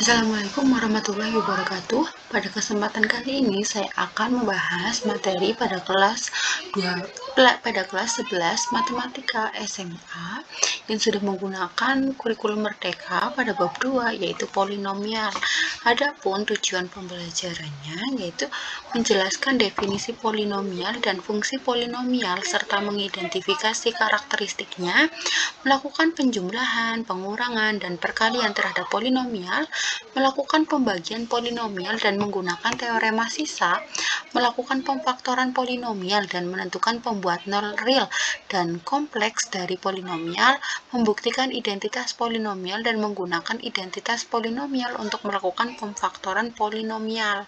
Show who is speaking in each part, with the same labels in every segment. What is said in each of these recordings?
Speaker 1: Assalamualaikum warahmatullahi wabarakatuh. Pada kesempatan kali ini saya akan membahas materi pada kelas 11 Matematika SMA yang sudah menggunakan kurikulum Merdeka pada bab 2 yaitu polinomial. Adapun tujuan pembelajarannya yaitu menjelaskan definisi polinomial dan fungsi polinomial serta mengidentifikasi karakteristiknya, melakukan penjumlahan, pengurangan, dan perkalian terhadap polinomial, melakukan pembagian polinomial dan menggunakan teorema sisa, melakukan pemfaktoran polinomial dan menentukan pembuat nol real dan kompleks dari polinomial, membuktikan identitas polinomial dan menggunakan identitas polinomial untuk melakukan pemfaktoran polinomial.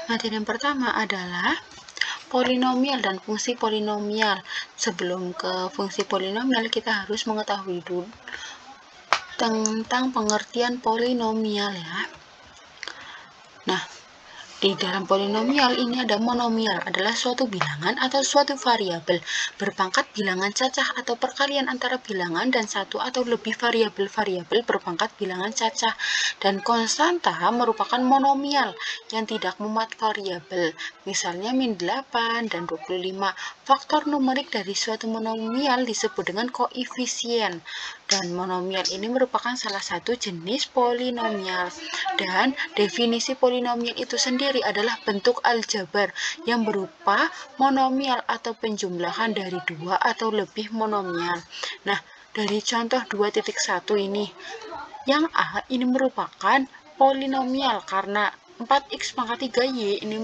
Speaker 1: Materi yang pertama adalah polinomial dan fungsi polinomial. Sebelum ke fungsi polinomial, kita harus mengetahui dulu tentang pengertian polinomial ya. Nah, di dalam polinomial ini ada monomial, adalah suatu bilangan atau suatu variabel berpangkat bilangan cacah atau perkalian antara bilangan dan satu atau lebih variabel-variabel berpangkat bilangan cacah. Dan konstanta merupakan monomial yang tidak memuat variabel, misalnya -8 dan 25. Faktor numerik dari suatu monomial disebut dengan koefisien. Dan monomial ini merupakan salah satu jenis polinomial. Dan definisi polinomial itu sendiri adalah bentuk aljabar yang berupa monomial atau penjumlahan dari dua atau lebih monomial. Nah, dari contoh 2.1 ini, yang A ini merupakan polinomial karena 4x pangkat 3y ini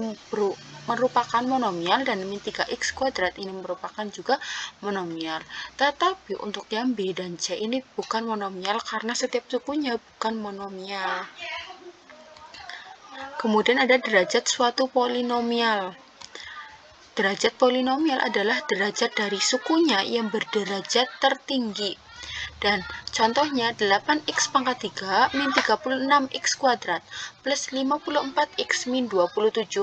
Speaker 1: merupakan monomial dan min 3x kuadrat ini merupakan juga monomial. Tetapi untuk yang B dan C ini bukan monomial karena setiap sukunya bukan monomial. Kemudian ada derajat suatu polinomial. Derajat polinomial adalah derajat dari sukunya yang berderajat tertinggi. Dan contohnya 8x pangkat 3 min 36x kuadrat plus 54x min 27.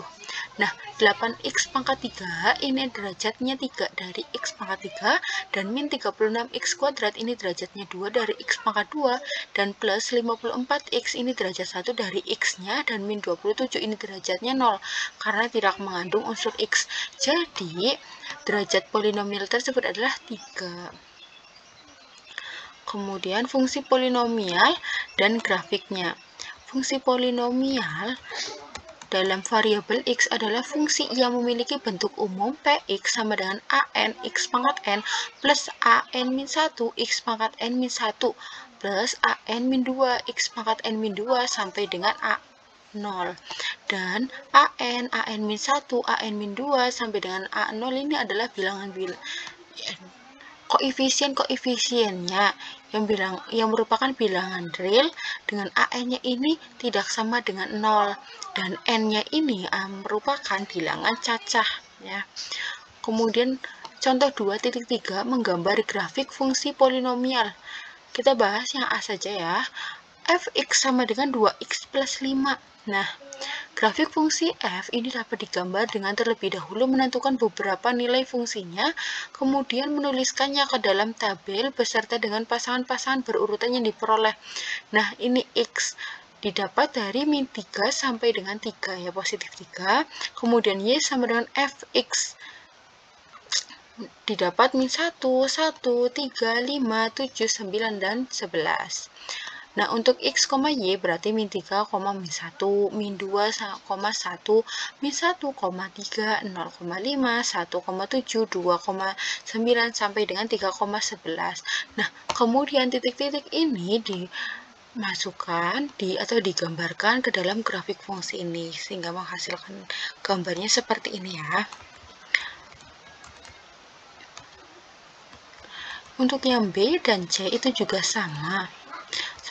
Speaker 1: Nah, 8x pangkat 3 ini derajatnya 3 dari x pangkat 3, dan min 36x kuadrat ini derajatnya 2 dari x pangkat 2, dan plus 54x ini derajat 1 dari x-nya, dan min 27 ini derajatnya 0 karena tidak mengandung unsur x. Jadi, derajat polinomial tersebut adalah 3. Kemudian fungsi polinomial dan grafiknya. Fungsi polinomial dalam variabel x adalah fungsi yang memiliki bentuk umum px sama dengan an x pangkat n plus an min 1 x pangkat n min 1 plus an min 2 x pangkat n min 2 sampai dengan a0. Dan an min 1, an min 2 sampai dengan a0 ini adalah koefisien-koefisiennya yang merupakan bilangan real, dengan an-nya ini tidak sama dengan 0 dan n-nya ini merupakan bilangan cacah ya. Kemudian contoh 2.3 menggambar grafik fungsi polinomial. Kita bahas yang A saja ya. Fx sama dengan 2x plus 5. Nah, grafik fungsi f ini dapat digambar dengan terlebih dahulu menentukan beberapa nilai fungsinya, kemudian menuliskannya ke dalam tabel beserta dengan pasangan-pasangan berurutan yang diperoleh. Nah, ini x didapat dari min 3 sampai dengan 3 ya, positif 3. Kemudian y sama dengan fx didapat min 1, 1, 3, 5, 7, 9, dan 11. Nah, untuk x, y berarti min 3, min 1, min 2, 1, min 1, 3, 0,5, 1,7, 2,9, sampai dengan 3,11. Nah, kemudian titik-titik ini dimasukkan atau digambarkan ke dalam grafik fungsi ini, sehingga menghasilkan gambarnya seperti ini ya. Untuk yang B dan C itu juga sama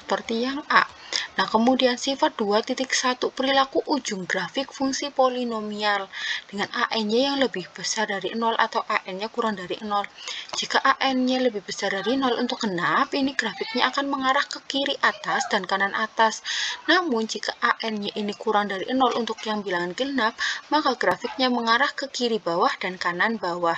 Speaker 1: seperti yang A. Nah, kemudian sifat 2.1 perilaku ujung grafik fungsi polinomial dengan an-nya yang lebih besar dari 0 atau an-nya kurang dari 0. Jika an-nya lebih besar dari 0 untuk genap, ini grafiknya akan mengarah ke kiri atas dan kanan atas. Namun, jika an-nya ini kurang dari 0 untuk yang bilangan genap, maka grafiknya mengarah ke kiri bawah dan kanan bawah.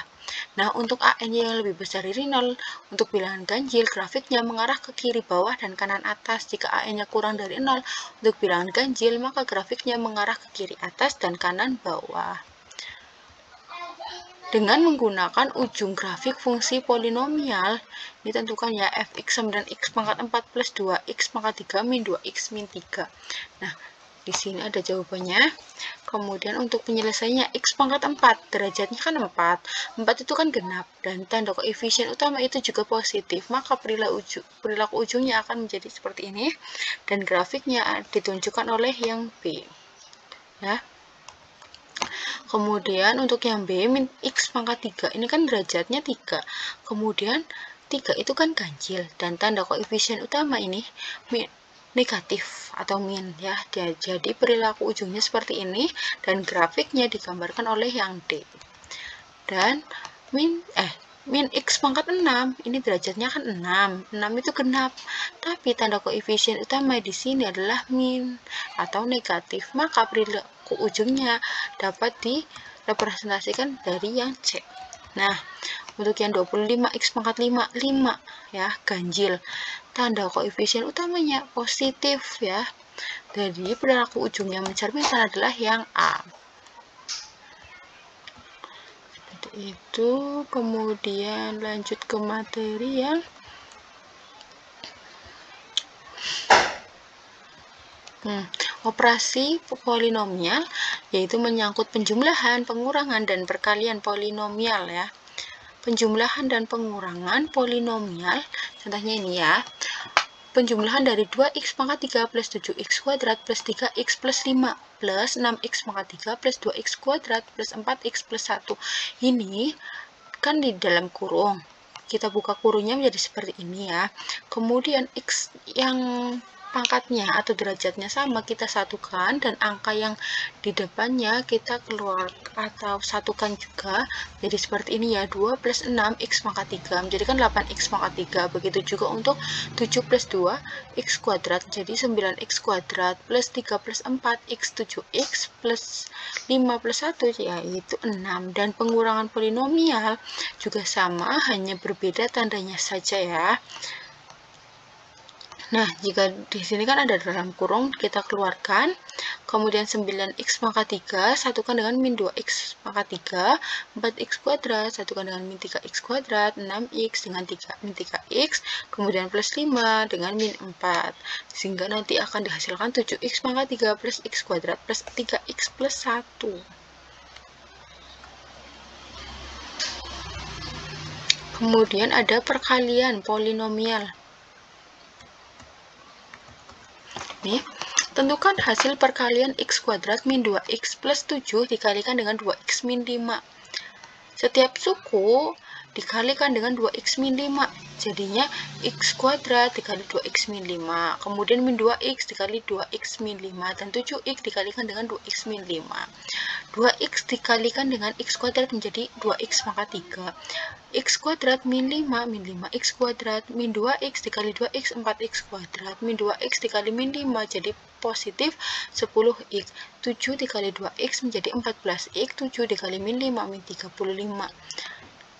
Speaker 1: Nah, untuk AN-nya yang lebih besar dari 0, untuk bilangan ganjil, grafiknya mengarah ke kiri bawah dan kanan atas. Jika AN-nya kurang dari 0, untuk bilangan ganjil, maka grafiknya mengarah ke kiri atas dan kanan bawah. Dengan menggunakan ujung grafik fungsi polinomial, ini tentukan ya fx sama dengan x pangkat 4 plus 2x pangkat 3 min 2x min 3. Nah, di sini ada jawabannya. Kemudian untuk penyelesaiannya x pangkat 4, derajatnya kan 4. 4 itu kan genap, dan tanda koefisien utama itu juga positif. Maka perilaku ujungnya akan menjadi seperti ini, dan grafiknya ditunjukkan oleh yang B. Ya. Kemudian untuk yang B, min x pangkat 3, ini kan derajatnya 3. Kemudian 3 itu kan ganjil, dan tanda koefisien utama ini negatif atau min ya. Jadi perilaku ujungnya seperti ini, dan grafiknya digambarkan oleh yang D. Dan min x pangkat 6, ini derajatnya kan 6. 6 itu genap, tapi tanda koefisien utama di sini adalah min atau negatif. Maka perilaku ujungnya dapat direpresentasikan dari yang C. Nah, untuk yang 25 x pangkat 5, 5 ya, ganjil. Tanda koefisien utamanya positif ya. Jadi perilaku ujung yang mencerminkan adalah yang A. Seperti itu. Kemudian lanjut ke materi yang operasi polinomial, yaitu menyangkut penjumlahan, pengurangan, dan perkalian polinomial ya. Penjumlahan dan pengurangan polinomial, contohnya ini ya. Penjumlahan dari 2x pangkat 3 plus 7x kuadrat plus 3x plus 5 plus 6x pangkat 3 plus 2x kuadrat plus 4x plus 1. Ini kan di dalam kurung. Kita buka kurungnya menjadi seperti ini ya. Kemudian x yang pangkatnya atau derajatnya sama kita satukan, dan angka yang di depannya kita keluar atau satukan juga, jadi seperti ini ya. 2 plus 6x pangkat 3 menjadikan 8x pangkat 3. Begitu juga untuk 7 plus 2 x kuadrat jadi 9x kuadrat plus 3 plus 4 x 7x plus 5 plus 1 yaitu 6. Dan pengurangan polinomial juga sama, hanya berbeda tandanya saja ya. Nah, jika di sini kan ada dalam kurung, kita keluarkan. Kemudian 9x pangkat 3 satukan dengan min 2x pangkat 3, 4x kuadrat satukan dengan min 3x kuadrat, 6x dengan min 3x, kemudian plus 5 dengan min 4. Sehingga nanti akan dihasilkan 7x pangkat 3 plus x kuadrat plus 3x plus 1. Kemudian ada perkalian polinomial. Nih, tentukan hasil perkalian x kuadrat min 2x plus 7 dikalikan dengan 2x min 5. Setiap suku dikalikan dengan 2x min 5. Jadinya x kuadrat dikali 2x min 5. Kemudian min 2x dikali 2x min 5. Dan 7x dikalikan dengan 2x min 5. 2x dikalikan dengan x kuadrat menjadi 2x pangkat 3. X kuadrat min 5 min 5x kuadrat min 2x dikali 2x 4x kuadrat min 2x dikali min 5 jadi positif 10x. 7 dikali 2x menjadi 14x. 7 dikali min 5 min 35.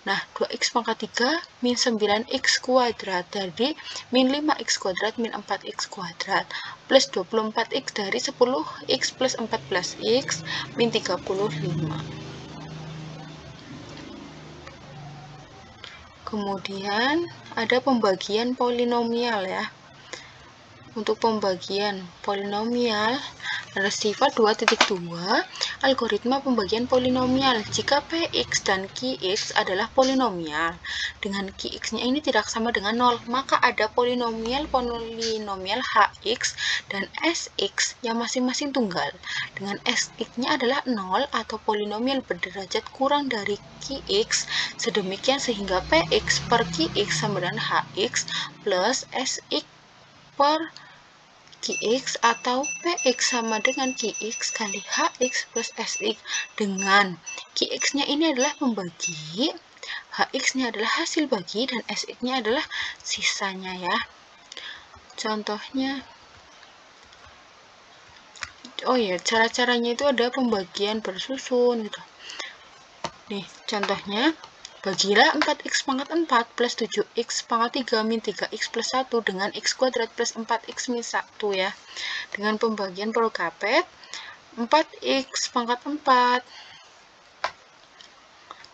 Speaker 1: Nah, 2x pangkat 3 min 9x kuadrat dari min 5x kuadrat min 4x kuadrat plus 24x dari 10x plus 14x min 35. Kemudian ada pembagian polinomial ya. Untuk pembagian polinomial ada sifat 2.2 algoritma pembagian polinomial. Jika Px dan Qx adalah polinomial dengan Qx-nya ini tidak sama dengan 0, maka ada polinomial Hx dan Sx yang masing-masing tunggal. Dengan Sx-nya adalah 0 atau polinomial berderajat kurang dari Qx, sedemikian sehingga Px per Qx sama dengan Hx plus Sx per Qx atau Px sama dengan Qx kali Hx plus Sx, dengan Qx-nya ini adalah pembagi, Hx-nya adalah hasil bagi, dan Sx-nya adalah sisanya ya. Contohnya, oh ya, cara-caranya itu ada pembagian bersusun gitu. Nih, contohnya Bagilah 4x pangkat 4 plus 7x pangkat 3 min 3x plus 1 dengan x kuadrat plus 4x min 1 ya. Dengan pembagian prokapet 4x pangkat 4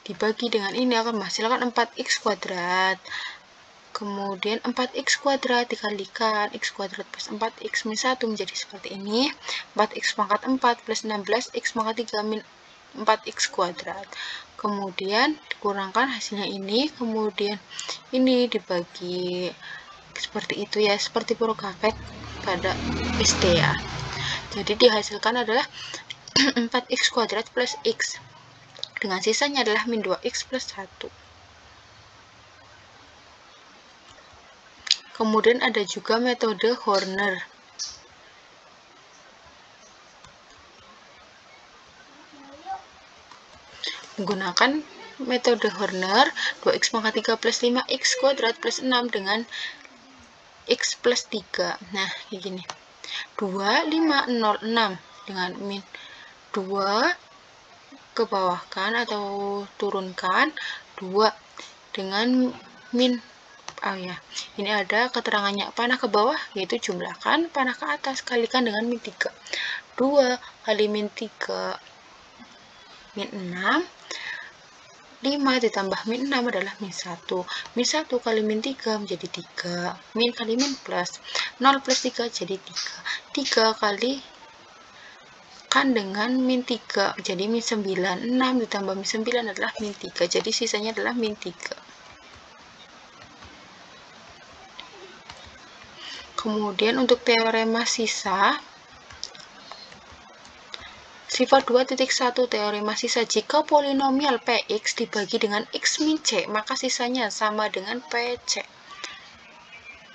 Speaker 1: dibagi dengan ini akan menghasilkan 4x kuadrat. Kemudian 4x kuadrat dikalikan x kuadrat plus 4x min 1 menjadi seperti ini. 4x pangkat 4 plus 16x pangkat 3 min 4x kuadrat. Kemudian dikurangkan hasilnya ini, kemudian ini dibagi seperti itu ya, seperti prokapet pada SD ya. Jadi dihasilkan adalah 4x kuadrat plus x dengan sisanya adalah min 2x plus 1. Kemudian ada juga metode Horner. Menggunakan metode Horner, 2x pangkat 3 plus 5x kuadrat plus 6 dengan x plus 3. Nah, kayak gini. 2, 5, 0, 6 dengan min 2 ke bawahkan atau turunkan 2 dengan min ini ada keterangannya panah ke bawah, yaitu jumlahkan panah ke atas kalikan dengan min 3. 2 kali min 3 min 6, 5 ditambah min 6 adalah min 1. Min 1 kali min 3 menjadi 3. Min kali min plus. 0 plus 3 jadi 3. 3 kali kan dengan min 3 jadi min 9. 6 ditambah min 9 adalah min 3. Jadi sisanya adalah min 3. Kemudian untuk teorema sisa, sifat 2.1 teorema sisa, jika polinomial Px dibagi dengan x min c, maka sisanya sama dengan Pc.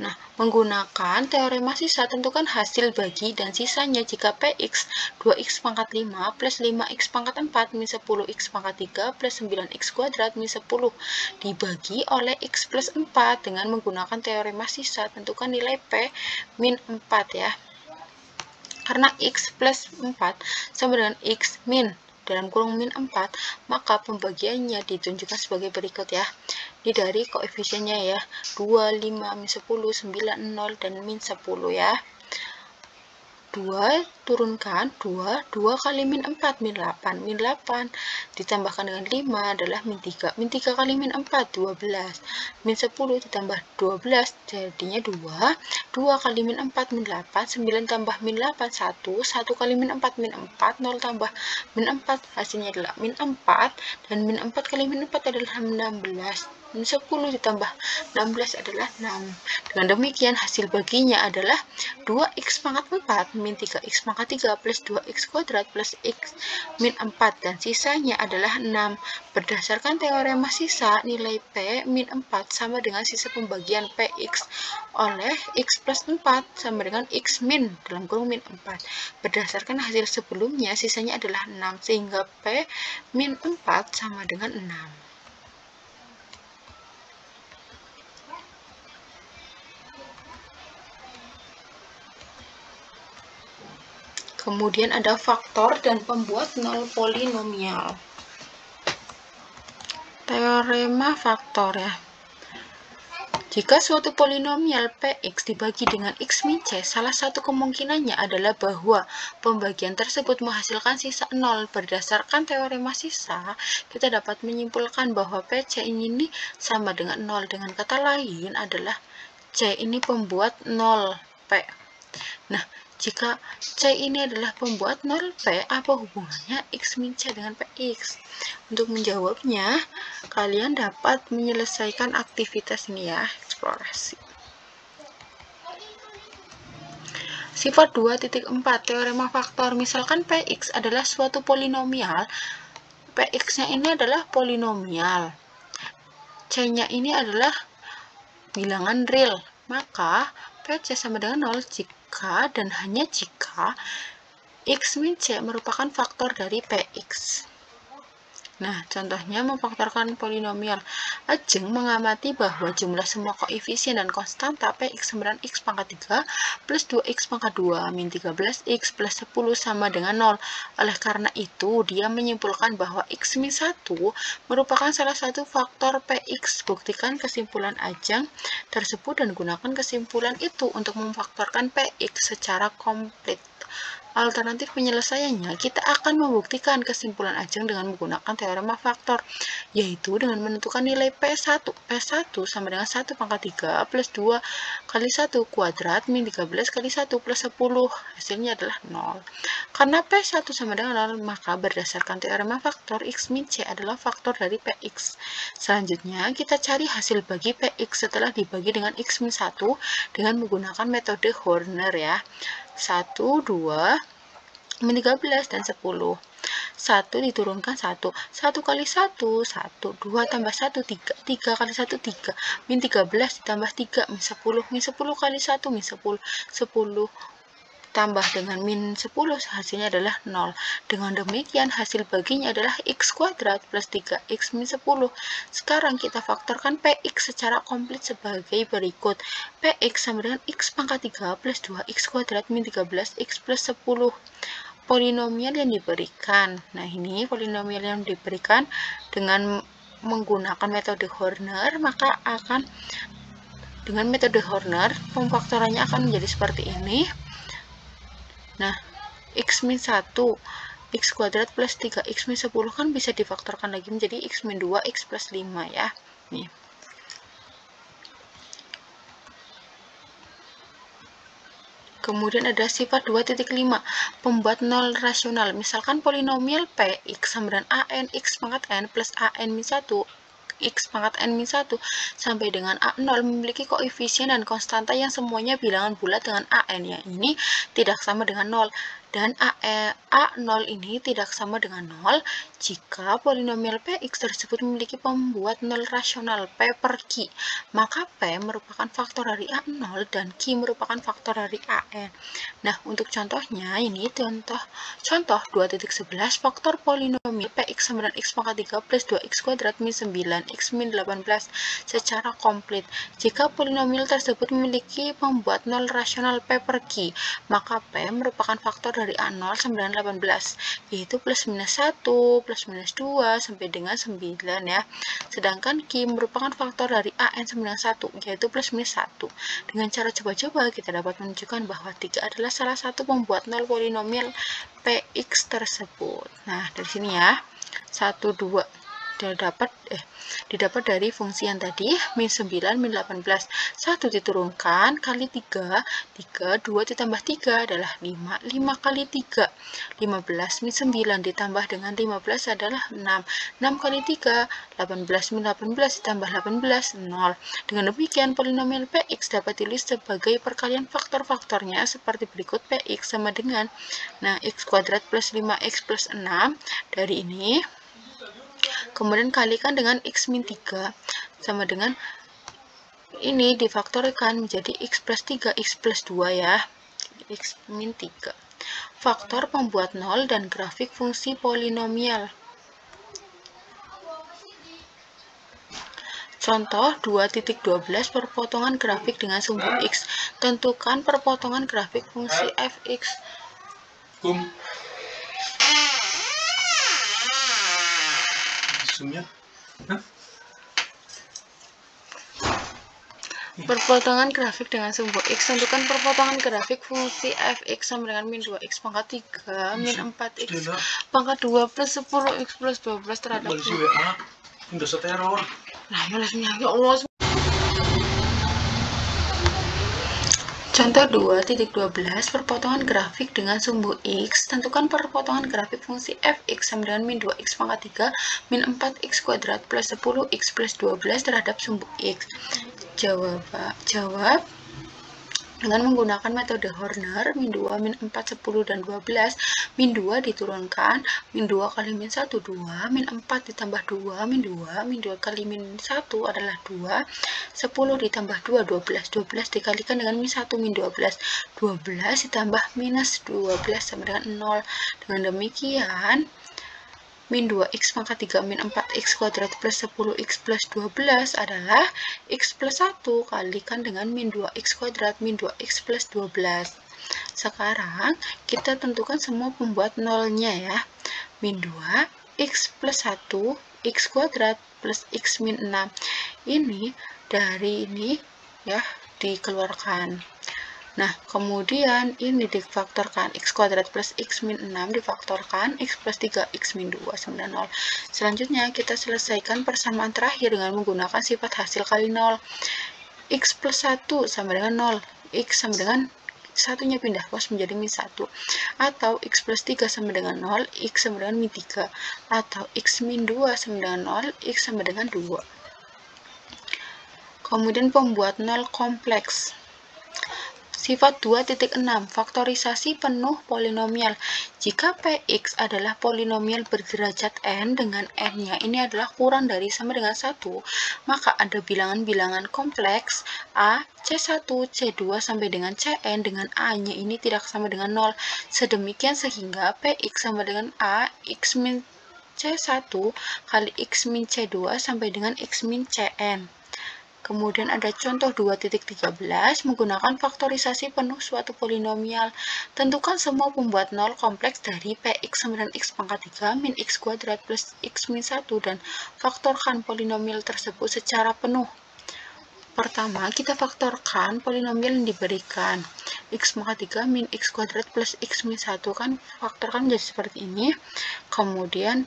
Speaker 1: Nah, menggunakan teorema sisa, tentukan hasil bagi dan sisanya jika Px 2x pangkat 5 plus 5x pangkat 4 min 10x pangkat 3 plus 9x kuadrat min 10 dibagi oleh x plus 4 dengan menggunakan teorema sisa. Tentukan nilai P min 4 ya. Karena x plus 4 sama dengan x min dalam kurung min 4, maka pembagiannya ditunjukkan sebagai berikut ya. Ini dari koefisiennya ya, 2, 5, min 10, 9, 0, dan min 10 ya. 2 turunkan 2 kali min 4 min 8, min 8 ditambahkan dengan 5 adalah min 3 kali min 4 12, min 10 ditambah 12 jadinya 2 kali min 4 min 8, 9 tambah min 8 1 kali min 4 min 4, 0 tambah min 4 hasilnya adalah min 4, dan min 4 kali min 4 adalah 16, min 10 ditambah 16 adalah 6. Dengan demikian hasil baginya adalah 2x pangkat 4 min 3x pangkat 3 plus 2x kuadrat plus x min 4, dan sisanya adalah 6. Berdasarkan teorema sisa, nilai P min 4 sama dengan sisa pembagian Px oleh x plus 4 sama dengan x min dalam kurung min 4. Berdasarkan hasil sebelumnya, sisanya adalah 6, sehingga P min 4 sama dengan 6. Kemudian ada faktor dan pembuat nol polinomial. Teorema faktor ya. Jika suatu polinomial Px dibagi dengan x min c, salah satu kemungkinannya adalah bahwa pembagian tersebut menghasilkan sisa 0. Berdasarkan teorema sisa, kita dapat menyimpulkan bahwa Pc ini sama dengan 0. Dengan kata lain adalah c ini pembuat 0 P. Nah, jika C ini adalah pembuat 0 P, apa hubungannya X min C dengan Px? Untuk menjawabnya, kalian dapat menyelesaikan aktivitas ini ya, eksplorasi. Sifat 2.4 teorema faktor, misalkan Px adalah suatu polinomial, Px-nya ini adalah polinomial, C-nya ini adalah bilangan real, maka Pc sama dengan 0 jika dan hanya jika x min c merupakan faktor dari Px. Nah, contohnya memfaktorkan polinomial. Ajeng mengamati bahwa jumlah semua koefisien dan konstanta Px 9x pangkat 3 plus 2x pangkat 2 min 13x plus 10 sama dengan 0. Oleh karena itu, dia menyimpulkan bahwa x min 1 merupakan salah satu faktor Px. Buktikan kesimpulan Ajeng tersebut dan gunakan kesimpulan itu untuk memfaktorkan Px secara komplit. Alternatif penyelesaiannya, kita akan membuktikan kesimpulan Ajeng dengan menggunakan teorema faktor, yaitu dengan menentukan nilai P1. P1 sama dengan 1 pangkat 3 plus 2 kali 1 kuadrat min 13 kali 1 plus 10. Hasilnya adalah 0. Karena P1 sama dengan 0, maka berdasarkan teorema faktor, X min C adalah faktor dari Px. Selanjutnya, kita cari hasil bagi Px setelah dibagi dengan X min 1 dengan menggunakan metode Horner ya. 1, 2, min 13 dan 10. 1 diturunkan 1 kali 1, 1, 2 tambah 1, 3 kali 1, 3, min 13 ditambah 3, min 10 kali 1, min 10 tambah dengan min 10, hasilnya adalah 0. Dengan demikian, hasil baginya adalah x kuadrat plus 3x min 10. Sekarang kita faktorkan Px secara komplit sebagai berikut. Px sama dengan x pangkat 3 plus 2x kuadrat min 13x plus 10. Polinomial yang diberikan. Nah, ini polinomial yang diberikan dengan menggunakan metode Horner, maka akan dengan metode Horner, pemfaktorannya akan menjadi seperti ini. Nah, x min 1, x kuadrat plus 3x min 10 kan bisa difaktorkan lagi menjadi x min 2, x plus 5 ya. Nih. Kemudian ada sifat 2.5, pembuat nol rasional. Misalkan polinomial P, x sama dengan an, x pangkat n plus an min 1, x pangkat n min 1 sampai dengan a0 memiliki koefisien dan konstanta yang semuanya bilangan bulat dengan an, yang ini tidak sama dengan 0. Dan a0 ini tidak sama dengan 0 jika polinomial Px tersebut memiliki pembuat nol rasional P per Q. Maka P merupakan faktor dari a0 dan Q merupakan faktor dari an. Nah, untuk contohnya ini contoh 2.11 faktor polinomial Px sama dengan x pangkat 3 plus 2x kuadrat min 9 x min 18 secara komplit. Jika polinomial tersebut memiliki pembuat nol rasional P per Q, maka P merupakan faktor dari A0 sama dengan 18, yaitu plus minus 1, plus minus 2, sampai dengan 9 ya. Sedangkan Q merupakan faktor dari AN sama dengan 1, yaitu plus minus 1. Dengan cara coba-coba, kita dapat menunjukkan bahwa 3 adalah salah satu pembuat nol polinomial Px tersebut. Nah, dari sini ya, 1, 2, didapat dari fungsi yang tadi, min 9, min 18. 1 diturunkan kali 3, 2 ditambah 3 adalah 5, 5 kali 3, 15, min 9 ditambah dengan 15 adalah 6, 6 kali 3, 18, min 18 ditambah 18, 0. Dengan demikian, polinomial Px dapat ditulis sebagai perkalian faktor-faktornya seperti berikut. Px sama dengan, nah, x kuadrat plus 5x plus 6, dari ini kemudian kalikan dengan x min 3 sama dengan ini difaktorkan menjadi x plus 3 x plus 2 ya, x min 3. Faktor pembuat nol dan grafik fungsi polinomial. Contoh 2.12 perpotongan grafik dengan sumbu x. Tentukan perpotongan grafik fungsi fx. Perpotongan grafik dengan sumbu x. Tentukan perpotongan grafik fungsi fx sama dengan min 2x pangkat 3 min 4x pangkat 2 plus 10x plus 12 terhadap Contoh 2.12 perpotongan grafik dengan sumbu x. Tentukan perpotongan grafik fungsi fx sama dengan min 2x pangkat 3 min 4x kuadrat plus 10x plus 12 terhadap sumbu x. Jawab dengan menggunakan metode Horner, min 2, min 4, 10, dan 12, min 2 diturunkan, min 2 kali min 1, 2, min 4 ditambah 2, min 2, min 2 kali min 1 adalah 2, 10 ditambah 2, 12, 12 dikalikan dengan min 1, min 12, 12 ditambah minus 12 sama dengan 0. Dengan demikian, min 2x pangkat 3 min 4x kuadrat plus 10x plus 12 adalah x plus 1 kalikan dengan min 2x kuadrat min 2x plus 12. Sekarang kita tentukan semua pembuat nolnya ya. Min 2, x plus 1, x kuadrat plus x min 6. Ini dari ini ya dikeluarkan. Nah, kemudian ini difaktorkan, x kuadrat plus x min 6 difaktorkan, x plus 3, x min 2 sama dengan 0. Selanjutnya, kita selesaikan persamaan terakhir dengan menggunakan sifat hasil kali 0. X plus 1 sama dengan 0, x sama dengan satunya pindah pos menjadi min 1. Atau x plus 3 sama dengan 0, x sama dengan min 3. Atau x min 2 sama dengan 0, x sama dengan 2. Kemudian pembuat 0 kompleks. Sifat 2.6, faktorisasi penuh polinomial. Jika Px adalah polinomial berderajat n dengan n-nya ini adalah kurang dari sama dengan 1, maka ada bilangan-bilangan kompleks A, C1, C2 sampai dengan Cn dengan A-nya ini tidak sama dengan 0. Sedemikian sehingga Px sama dengan A, x min C1 kali x min C2 sampai dengan x min Cn. Kemudian ada contoh 2.13 menggunakan faktorisasi penuh suatu polinomial. Tentukan semua pembuat 0 kompleks dari Px sama dengan x pangkat 3 min x kuadrat plus x min 1 dan faktorkan polinomial tersebut secara penuh. Pertama, kita faktorkan polinomial yang diberikan. X pangkat 3 min x kuadrat plus x min 1 kan faktorkan menjadi seperti ini. Kemudian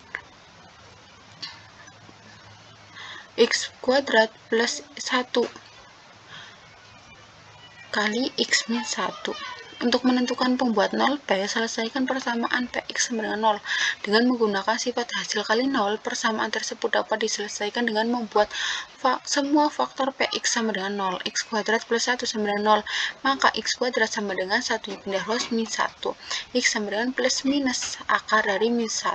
Speaker 1: x kuadrat plus 1 kali x min 1. Untuk menentukan pembuat 0P, selesaikan persamaan Px sama dengan 0. Dengan menggunakan sifat hasil kali 0, persamaan tersebut dapat diselesaikan dengan membuat semua faktor Px sama dengan 0. X kuadrat plus 1 sama dengan 0. Maka x kuadrat sama dengan 1 pindah ruas min 1. X sama dengan plus minus akar dari min 1.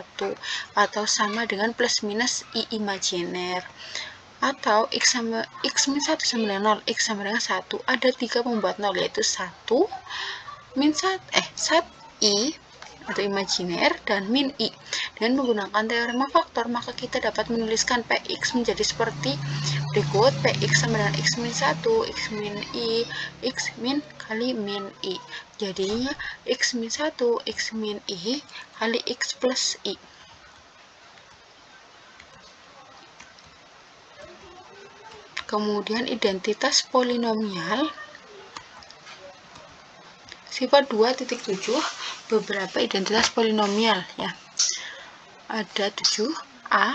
Speaker 1: Atau sama dengan plus minus I imajiner. Atau x min 1 sama dengan 0, x sama dengan 1. Ada 3 pembuat 0 yaitu 1, min 1, i atau imajiner dan min i. Dengan menggunakan teorema faktor maka kita dapat menuliskan Px menjadi seperti berikut. Px sama dengan x min 1, x min i, x min kali min i. Jadinya x min 1, x min i kali x plus i. Kemudian identitas polinomial. Sifat 2.7, beberapa identitas polinomial ya. Ada 7, A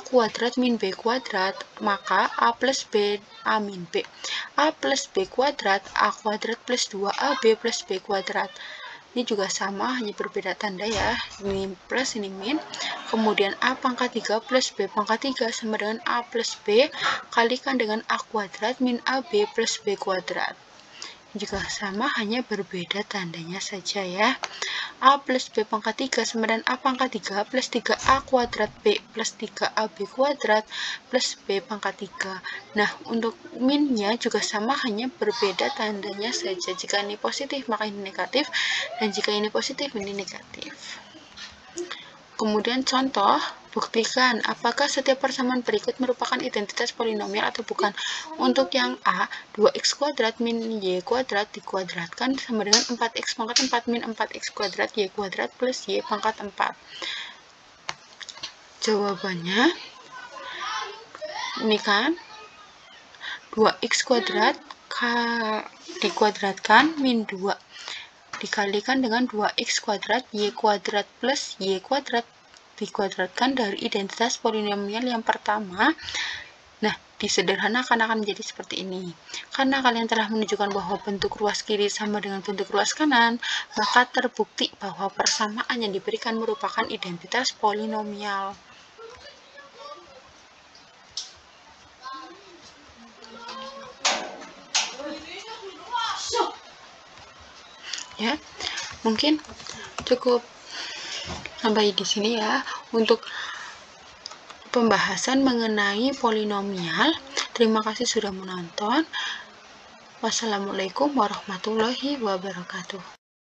Speaker 1: kuadrat min B kuadrat, maka A plus B A min B. A plus B kuadrat, A kuadrat plus 2AB plus B kuadrat. Ini juga sama, hanya berbeda tanda ya. Ini plus, ini min. Kemudian A pangkat 3 plus B pangkat 3 sama dengan A plus B kalikan dengan A kuadrat min AB plus B kuadrat. Juga sama, hanya berbeda tandanya saja ya. A plus B pangkat 3 sama dengan A pangkat 3 plus 3A kuadrat B plus 3AB kuadrat plus B pangkat 3. Nah, untuk minnya juga sama, hanya berbeda tandanya saja. Jika ini positif, maka ini negatif. Dan jika ini positif, ini negatif. Kemudian contoh, buktikan apakah setiap persamaan berikut merupakan identitas polinomial atau bukan. Untuk yang A, 2x kuadrat min y kuadrat dikuadratkan sama dengan 4x pangkat 4 min 4x kuadrat y kuadrat plus y pangkat 4. Jawabannya, ini kan 2x kuadrat dikuadratkan min 2 dikalikan dengan 2x kuadrat y kuadrat plus y kuadrat dikuadratkan dari identitas polinomial yang pertama. Nah, disederhanakan akan menjadi seperti ini. Karena kalian telah menunjukkan bahwa bentuk ruas kiri sama dengan bentuk ruas kanan, maka terbukti bahwa persamaan yang diberikan merupakan identitas polinomial. Ya, mungkin cukup sampai di sini ya untuk pembahasan mengenai polinomial. Terima kasih sudah menonton. Wassalamualaikum warahmatullahi wabarakatuh.